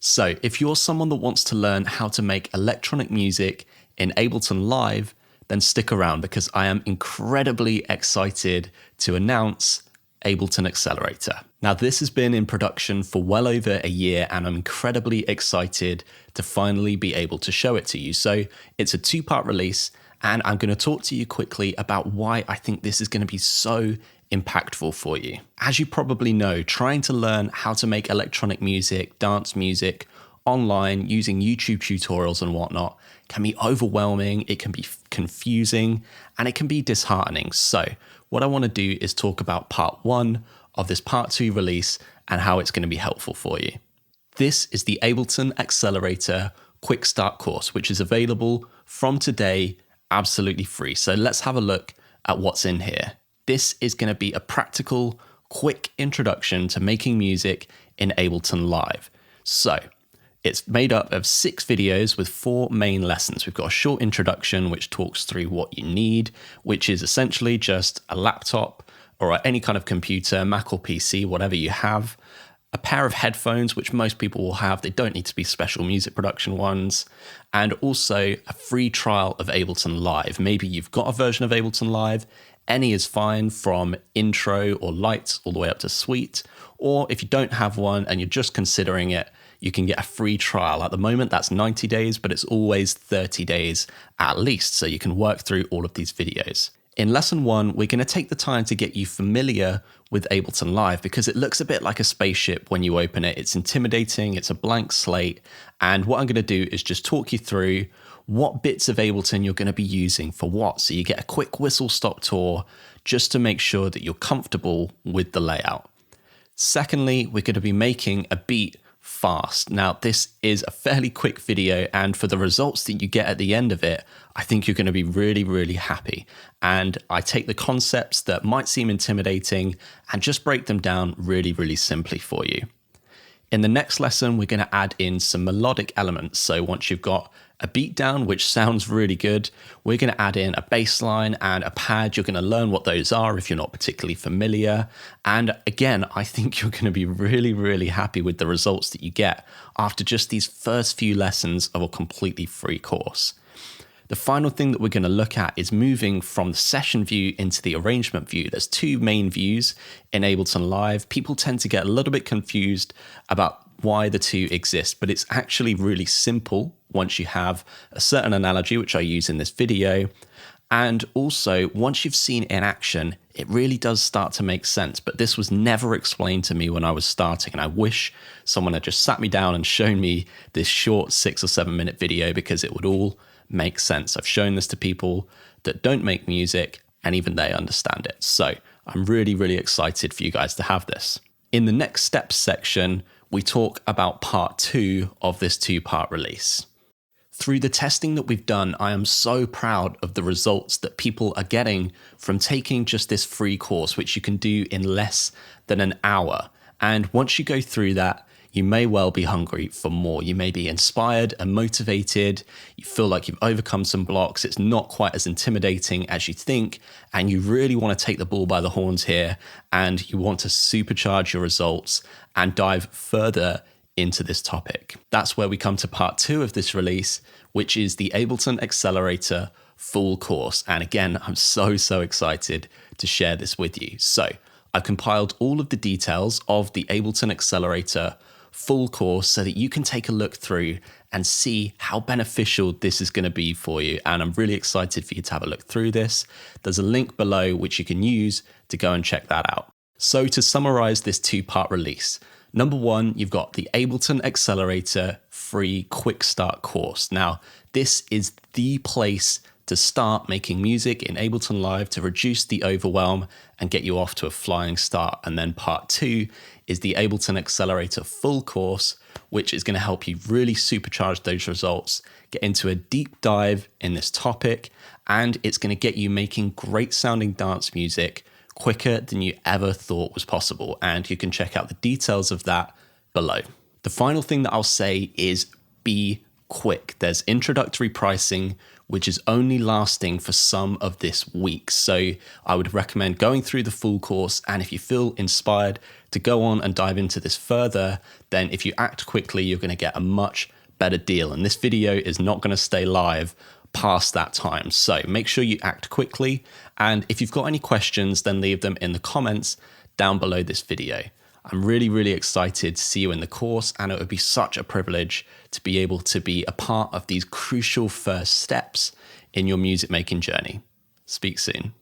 So if you're someone that wants to learn how to make electronic music in Ableton Live, then stick around because I am incredibly excited to announce Ableton Accelerator. Now, this has been in production for well over a year and I'm incredibly excited to finally be able to show it to you. So it's a two-part release and I'm going to talk to you quickly about why I think this is going to be so impactful for you. As you probably know, trying to learn how to make electronic music, dance music online using YouTube tutorials and whatnot can be overwhelming, it can be confusing, and it can be disheartening. So what I want to do is talk about part one of this part two release and how it's going to be helpful for you. This is the Ableton Accelerator Quickstart course, which is available from today absolutely free. So let's have a look at what's in here. This is going to be a practical, quick introduction to making music in Ableton Live. So it's made up of 6 videos with 4 main lessons. We've got a short introduction which talks through what you need, which is essentially just a laptop or any kind of computer, Mac or PC, whatever you have, a pair of headphones, which most people will have. They don't need to be special music production ones, and also a free trial of Ableton Live. Maybe you've got a version of Ableton Live. Any is fine, from intro or light all the way up to suite. Or if you don't have one and you're just considering it, you can get a free trial. At the moment, that's 90 days, but it's always 30 days at least, so you can work through all of these videos. In lesson 1, we're going to take the time to get you familiar with Ableton Live because it looks a bit like a spaceship when you open it. It's intimidating, it's a blank slate, and what I'm going to do is just talk you through what bits of Ableton you're going to be using for what, so you get a quick whistle-stop tour just to make sure that you're comfortable with the layout. Secondly, we're going to be making a beat fast. Now, this is a fairly quick video, and for the results that you get at the end of it, I think you're going to be really, really happy. And I take the concepts that might seem intimidating and just break them down really, really simply for you. In the next lesson, we're going to add in some melodic elements. So once you've got a beat down, which sounds really good, we're going to add in a bass line and a pad. You're going to learn what those are if you're not particularly familiar. And again, I think you're going to be really, really happy with the results that you get after just these first few lessons of a completely free course. The final thing that we're going to look at is moving from the session view into the arrangement view. There's 2 main views in Ableton Live. People tend to get a little bit confused about why the 2 exist, but it's actually really simple once you have a certain analogy, which I use in this video. And also, once you've seen it in action, it really does start to make sense. But this was never explained to me when I was starting, and I wish someone had just sat me down and shown me this short 6 or 7 minute video, because it would all make sense. I've shown this to people that don't make music and even they understand it. So I'm really, really excited for you guys to have this. In the next steps section, we talk about part 2 of this 2-part release. Through the testing that we've done, I am so proud of the results that people are getting from taking just this free course, which you can do in less than an hour. And once you go through that, you may well be hungry for more. You may be inspired and motivated. You feel like you've overcome some blocks. It's not quite as intimidating as you think. And you really want to take the bull by the horns here. And you want to supercharge your results and dive further into this topic. That's where we come to part 2 of this release, which is the Ableton Accelerator full course. And again, I'm so excited to share this with you. So I've compiled all of the details of the Ableton Accelerator full course so that you can take a look through and see how beneficial this is going to be for you. And I'm really excited for you to have a look through this. There's a link below which you can use to go and check that out. So to summarize this 2-part release, number 1, you've got the Ableton Accelerator free Quickstart course. Now, this is the place to start making music in Ableton Live to reduce the overwhelm and get you off to a flying start. And then part 2 is the Ableton Accelerator full course, which is going to help you really supercharge those results, get into a deep dive in this topic, and it's going to get you making great sounding dance music quicker than you ever thought was possible. And you can check out the details of that below. The final thing that I'll say is be quick. There's introductory pricing, which is only lasting for some of this week. So I would recommend going through the full course. And if you feel inspired to go on and dive into this further, then if you act quickly, you're going to get a much better deal. And this video is not going to stay live past that time. So make sure you act quickly. And if you've got any questions, then leave them in the comments down below this video. I'm really, really excited to see you in the course, and it would be such a privilege to be able to be a part of these crucial first steps in your music making journey. Speak soon.